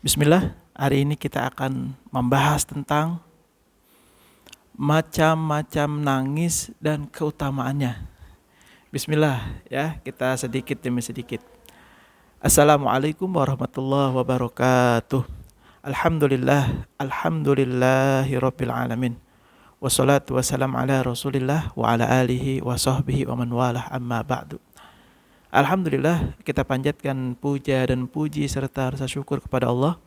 Bismillah, hari ini kita akan membahas tentang macam-macam nangis dan keutamaannya. Bismillah ya, kita sedikit demi sedikit. Assalamualaikum warahmatullahi wabarakatuh. Alhamdulillahirabbil alamin. Wassalatu wassalam ala Rasulillah wa ala alihi wa sahbihi wa man walah, amma ba'du. Alhamdulillah, kita panjatkan puja dan puji serta rasa syukur kepada Allah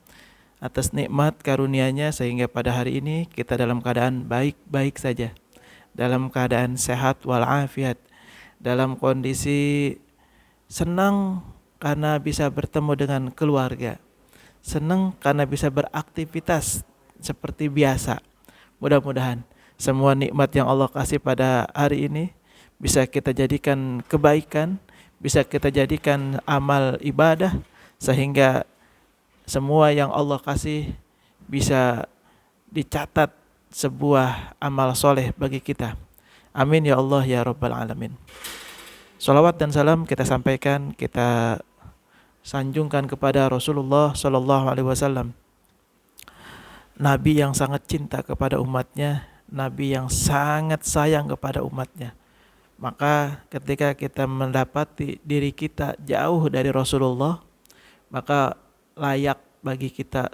atas nikmat karunia-Nya sehingga pada hari ini kita dalam keadaan baik-baik saja, dalam keadaan sehat walafiat, dalam kondisi senang karena bisa bertemu dengan keluarga, senang karena bisa beraktivitas seperti biasa. Mudah-mudahan semua nikmat yang Allah kasih pada hari ini bisa kita jadikan kebaikan, bisa kita jadikan amal ibadah, sehingga semua yang Allah kasih bisa dicatat sebuah amal soleh bagi kita. Amin ya Allah ya Rabbal Alamin. Salawat dan salam kita sampaikan, kita sanjungkan kepada Rasulullah Sallallahu Alaihi Wasallam, Nabi yang sangat cinta kepada umatnya, Nabi yang sangat sayang kepada umatnya. Maka ketika kita mendapati diri kita jauh dari Rasulullah, maka layak bagi kita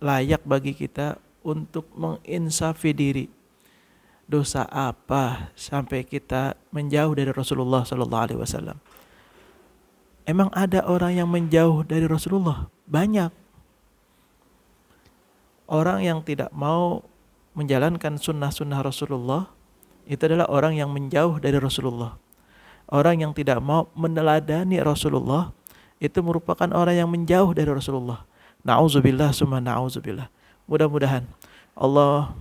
layak bagi kita untuk menginsafi diri. Dosa apa sampai kita menjauh dari Rasulullah sallallahu alaihi wasallam? Emang ada orang yang menjauh dari Rasulullah? Banyak. Orang yang tidak mau menjalankan sunnah-sunnah Rasulullah itu adalah orang yang menjauh dari Rasulullah. Orang yang tidak mau meneladani Rasulullah itu merupakan orang yang menjauh dari Rasulullah. Na'udzubillah summa na'udzubillah. Mudah-mudahan Allah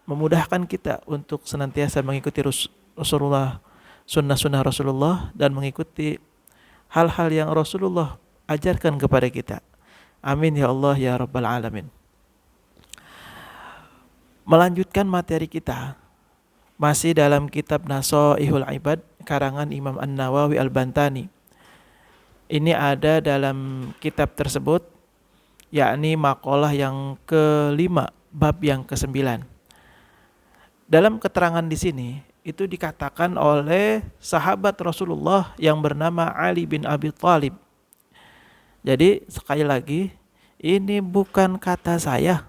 memudahkan kita untuk senantiasa mengikuti Rasulullah, sunnah-sunnah Rasulullah, dan mengikuti hal-hal yang Rasulullah ajarkan kepada kita. Amin ya Allah ya Rabbal Alamin. Melanjutkan materi kita masih dalam kitab Nashaihul Ibad karangan Imam An-Nawawi Al-Bantani. Ini ada dalam kitab tersebut, yakni maqalah yang kelima, bab yang ke-9. Dalam keterangan di sini, itu dikatakan oleh sahabat Rasulullah yang bernama Ali bin Abi Thalib. Jadi sekali lagi, ini bukan kata saya,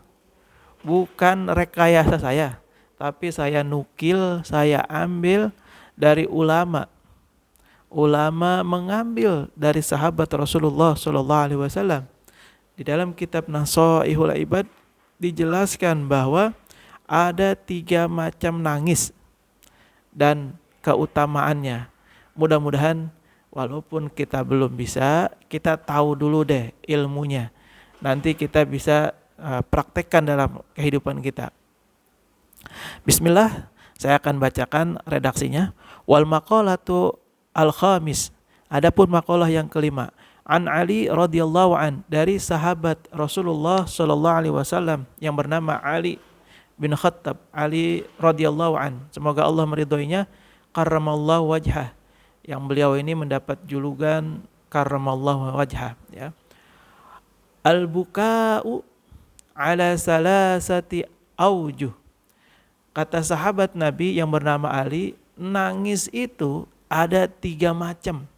bukan rekayasa saya, tapi saya nukil, saya ambil dari ulama. Ulama mengambil dari sahabat Rasulullah sallallahu alaihi wasallam. Di dalam kitab Nashaihul Ibad dijelaskan bahwa ada 3 macam nangis dan keutamaannya. Mudah-mudahan walaupun kita belum bisa, kita tahu dulu deh ilmunya. Nanti kita bisa praktekkan dalam kehidupan kita. Bismillah, saya akan bacakan redaksinya. Wal maqalatu al-khamis. Adapun maqalah yang kelima, an Ali radhiyallahu an, dari sahabat Rasulullah sallallahu alaihi wasallam yang bernama Ali bin Khattab, Ali radhiyallahu an, semoga Allah meridhoinya, karramallahu wajhah, yang beliau ini mendapat julukan karramallahu wajhah ya. Al-buka'u ala salasati aujuh. Kata sahabat Nabi yang bernama Ali, nangis itu ada 3 macam.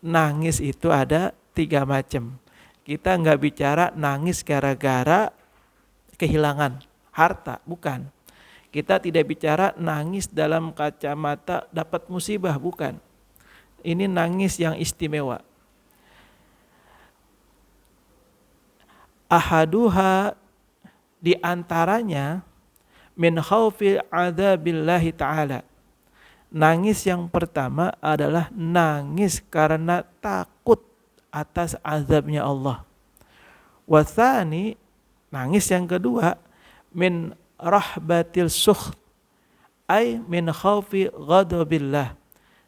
Nangis itu ada 3 macam. Kita nggak bicara nangis gara-gara kehilangan harta, bukan. Kita tidak bicara nangis dalam kacamata dapat musibah, bukan. Ini nangis yang istimewa. Ahaduha, di antaranya, min khaufi adzabillahi ta'ala. Nangis yang pertama adalah nangis karena takut atas azabnya Allah. Watsani, nangis yang kedua, min rahbatil sukh, ay min khaufi ghadabillah.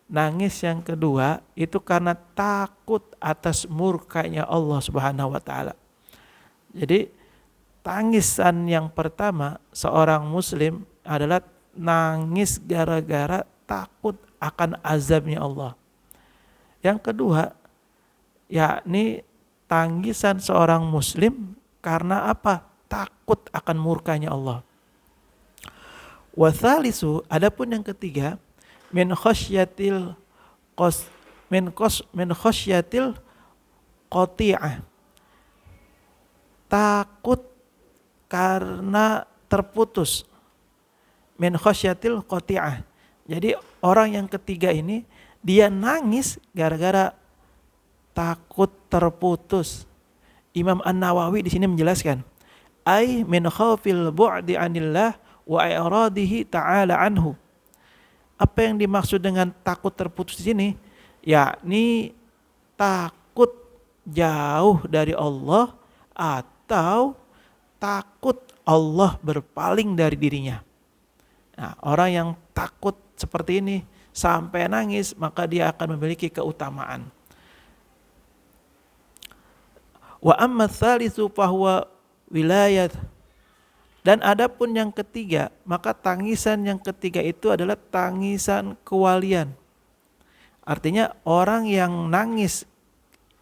Nangis yang kedua itu karena takut atas murkanya Allah Subhanahu wa taala. Jadi tangisan yang pertama seorang muslim adalah nangis gara-gara takut akan azabnya Allah. Yang kedua, yakni tangisan seorang muslim karena apa? Takut akan murkanya Allah. Wa tsalisu, adapun yang ketiga, min khasyatil qas min khasyatil qati'ah. Takut karena terputus. Min khasyatil qati'ah. Jadi orang yang ketiga ini dia nangis gara-gara takut terputus. Imam An-Nawawi di sini menjelaskan, ai min khaufil bu'di 'anillah wa i'radihi ta'ala anhu. Apa yang dimaksud dengan takut terputus di sini? Yakni takut jauh dari Allah atau takut Allah berpaling dari dirinya. Nah, orang yang takut seperti ini sampai nangis, maka dia akan memiliki keutamaan. Wa amma tsalitsu fahuwa wilayat. Dan adapun yang ketiga, maka tangisan yang ketiga itu adalah tangisan kewalian. Artinya orang yang nangis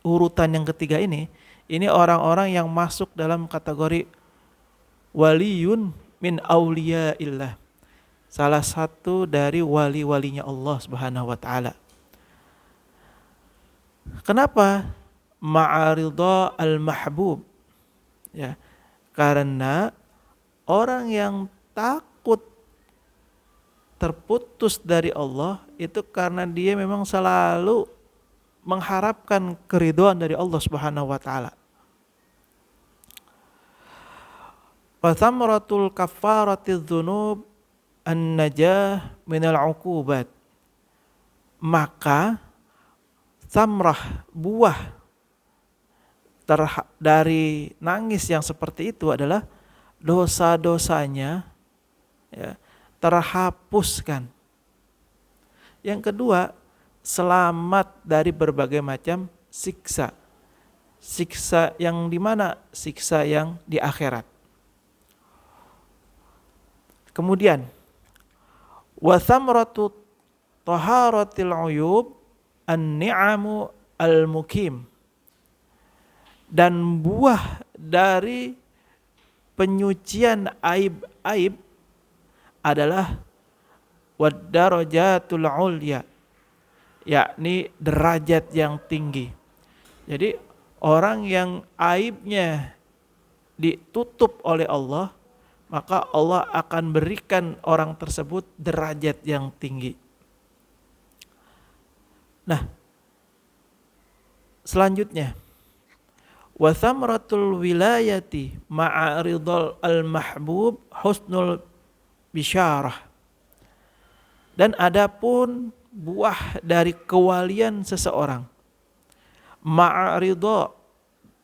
urutan yang ketiga ini orang-orang yang masuk dalam kategori waliyun min auliyaillah. Salah satu dari wali-walinya Allah Subhanahu wa taala. Kenapa? Ma'aridha al-mahbub. Ya. Karena orang yang takut terputus dari Allah itu karena dia memang selalu mengharapkan keridhaan dari Allah Subhanahu wa taala. Wa thamratul kaffaratil dzunub an-najah minal 'uqubat. Maka samrah, buah dari nangis yang seperti itu adalah dosa-dosanya ya, terhapuskan. Yang kedua, selamat dari berbagai macam siksa. Siksa yang di mana? Siksa yang di akhirat. Kemudian, wa thamratu taharatil uyub an-ni'amu al-mukim. Dan buah dari penyucian aib-aib adalah wad-darajatul ulya, yakni derajat yang tinggi. Jadi orang yang aibnya ditutup oleh Allah, maka Allah akan berikan orang tersebut derajat yang tinggi. Nah, selanjutnya, wa thamratul wilayati ma'a ridal al-mahbub husnul bisyarah. Dan adapun buah dari kewalian seseorang ma'a ridha,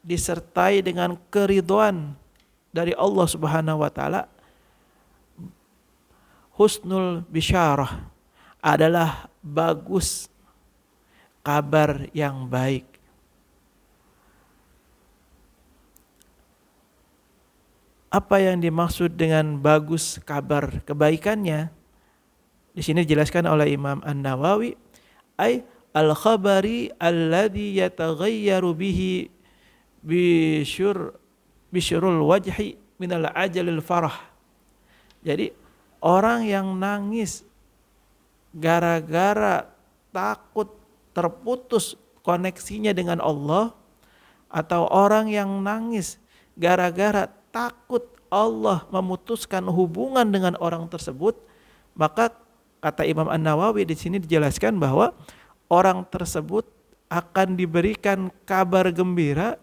disertai dengan keridhaan dari Allah Subhanahu wa taala, husnul bisyarah adalah bagus, kabar yang baik. Apa yang dimaksud dengan bagus kabar kebaikannya? Di sini dijelaskan oleh Imam An-Nawawi, ay al-khabari alladhi yataghayyaru bihi bisyurul wajhi minal ajalil farah. Jadi orang yang nangis gara-gara takut terputus koneksinya dengan Allah, atau orang yang nangis gara-gara takut Allah memutuskan hubungan dengan orang tersebut, maka kata Imam An-Nawawi di sini dijelaskan bahwa orang tersebut akan diberikan kabar gembira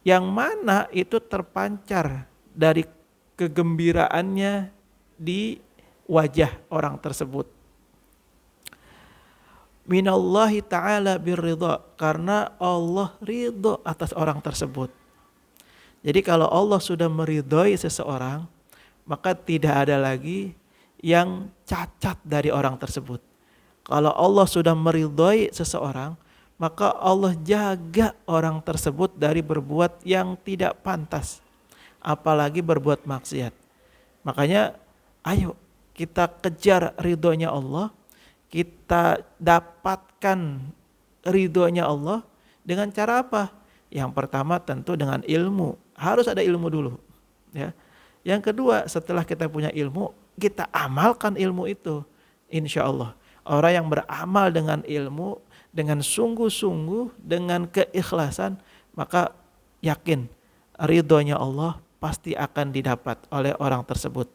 yang mana itu terpancar dari kegembiraannya di wajah orang tersebut. Minallahi ta'ala birridha, karena Allah ridho atas orang tersebut. Jadi kalau Allah sudah meridhoi seseorang, maka tidak ada lagi yang cacat dari orang tersebut. Kalau Allah sudah meridhoi seseorang, maka Allah jaga orang tersebut dari berbuat yang tidak pantas, apalagi berbuat maksiat. Makanya ayo kita kejar ridhonya Allah, kita dapatkan ridhonya Allah dengan cara apa? Yang pertama tentu dengan ilmu. Harus ada ilmu dulu. Ya. Yang kedua, setelah kita punya ilmu, kita amalkan ilmu itu. Insya Allah. Orang yang beramal dengan ilmu, dengan sungguh-sungguh, dengan keikhlasan, maka yakin ridhonya Allah pasti akan didapat oleh orang tersebut.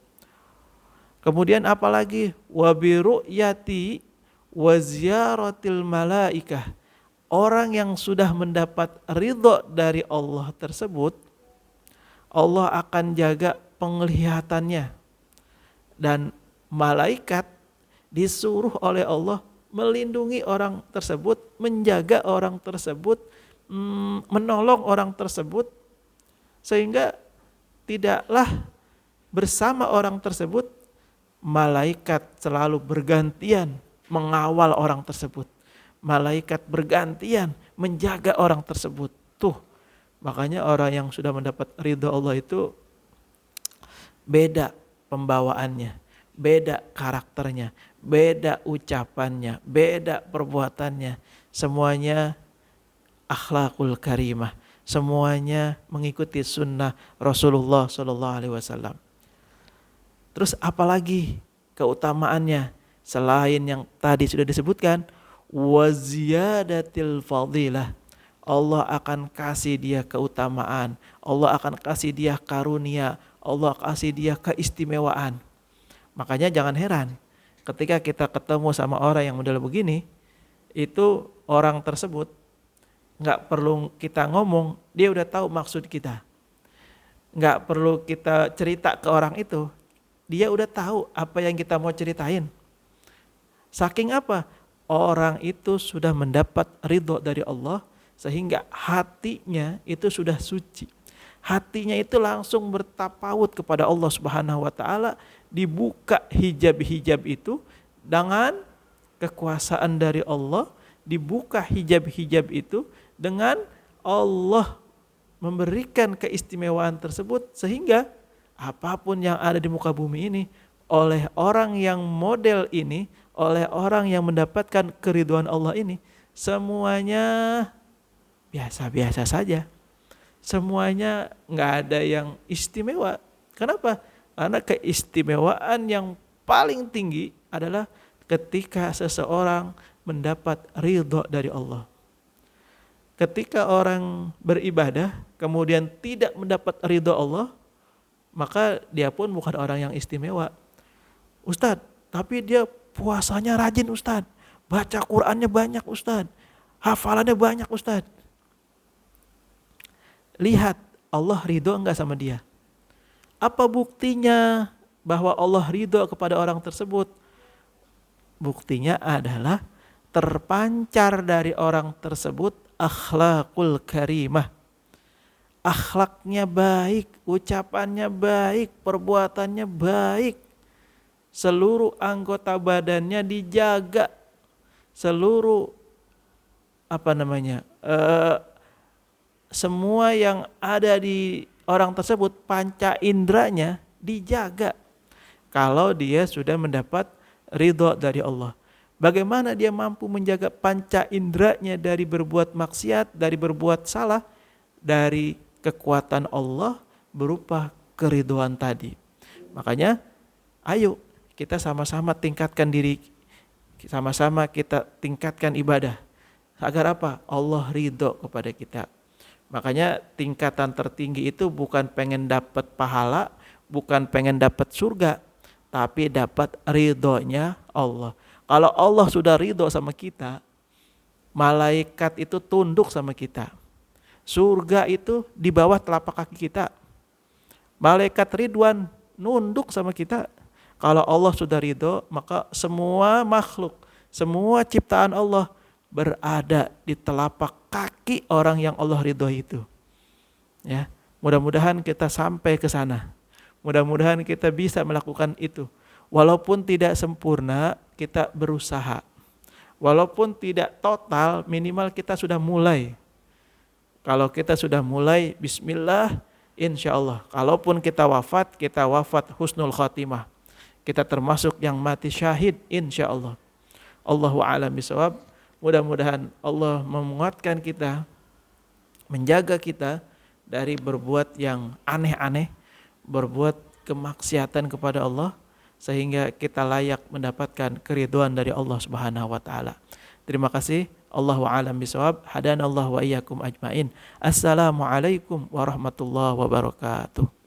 Kemudian apalagi wabiru'yati wa ziyaratil malaikah. Orang yang sudah mendapat ridho dari Allah tersebut, Allah akan jaga penglihatannya. Dan malaikat disuruh oleh Allah melindungi orang tersebut, menjaga orang tersebut, menolong orang tersebut, sehingga tidaklah bersama orang tersebut, malaikat selalu bergantian mengawal orang tersebut. Malaikat bergantian menjaga orang tersebut. Tuh, makanya orang yang sudah mendapat ridho Allah itu beda pembawaannya, beda karakternya, beda ucapannya, beda perbuatannya. Semuanya akhlakul karimah, semuanya mengikuti sunnah Rasulullah SAW. Terus apalagi keutamaannya selain yang tadi sudah disebutkan, waziyadatil fadilah. Allah akan kasih dia keutamaan, Allah akan kasih dia karunia, Allah kasih dia keistimewaan. Makanya jangan heran ketika kita ketemu sama orang yang model begini, itu orang tersebut nggak perlu kita ngomong, dia udah tahu maksud kita. Nggak perlu kita cerita ke orang itu, dia udah tahu apa yang kita mau ceritain. Saking apa? Orang itu sudah mendapat ridho dari Allah, sehingga hatinya itu sudah suci. Hatinya itu langsung bertapawut kepada Allah Subhanahu wa taala, dibuka hijab-hijab itu dengan kekuasaan dari Allah, dibuka hijab-hijab itu dengan Allah memberikan keistimewaan tersebut, sehingga apapun yang ada di muka bumi ini oleh orang yang model ini, oleh orang yang mendapatkan keridhaan Allah ini, semuanya biasa-biasa saja. Semuanya nggak ada yang istimewa. Kenapa? Karena keistimewaan yang paling tinggi adalah ketika seseorang mendapat ridho dari Allah. Ketika orang beribadah kemudian tidak mendapat ridho Allah, maka dia pun bukan orang yang istimewa. Ustadz, tapi dia puasanya rajin Ustadz, baca Qur'annya banyak Ustadz, hafalannya banyak Ustadz. Lihat Allah ridho enggak sama dia? Apa buktinya bahwa Allah ridho kepada orang tersebut? Buktinya adalah terpancar dari orang tersebut akhlakul karimah. Akhlaknya baik, ucapannya baik, perbuatannya baik. Seluruh anggota badannya dijaga. Seluruh semua yang ada di orang tersebut, panca indranya dijaga. Kalau dia sudah mendapat ridho dari Allah. Bagaimana dia mampu menjaga panca indranya dari berbuat maksiat, dari berbuat salah, dari kekuatan Allah berupa keridhaan tadi. Makanya ayo kita sama-sama tingkatkan diri, sama-sama kita tingkatkan ibadah. Agar apa? Allah ridho kepada kita. Makanya tingkatan tertinggi itu bukan pengen dapat pahala, bukan pengen dapat surga, tapi dapat ridhonya Allah. Kalau Allah sudah ridho sama kita, malaikat itu tunduk sama kita. Surga itu di bawah telapak kaki kita. Malaikat Ridwan nunduk sama kita. Kalau Allah sudah ridho, maka semua makhluk, semua ciptaan Allah berada di telapak kaki orang yang Allah ridho itu. Ya, mudah-mudahan kita sampai ke sana. Mudah-mudahan kita bisa melakukan itu. Walaupun tidak sempurna, kita berusaha. Walaupun tidak total, minimal kita sudah mulai. Kalau kita sudah mulai, bismillah, insya Allah. Kalaupun kita wafat husnul khatimah. Kita termasuk yang mati syahid, insya Allah. Allahu a'lam bishawab. Mudah-mudahan Allah menguatkan kita menjaga kita dari berbuat yang aneh-aneh, berbuat kemaksiatan kepada Allah, sehingga kita layak mendapatkan keridhaan dari Allah Subhanahu wa taala. Terima kasih. Allahu a'lam bishawab. Hadanallahu wa iyyakum ajmain. Assalamualaikum warahmatullahi wabarakatuh.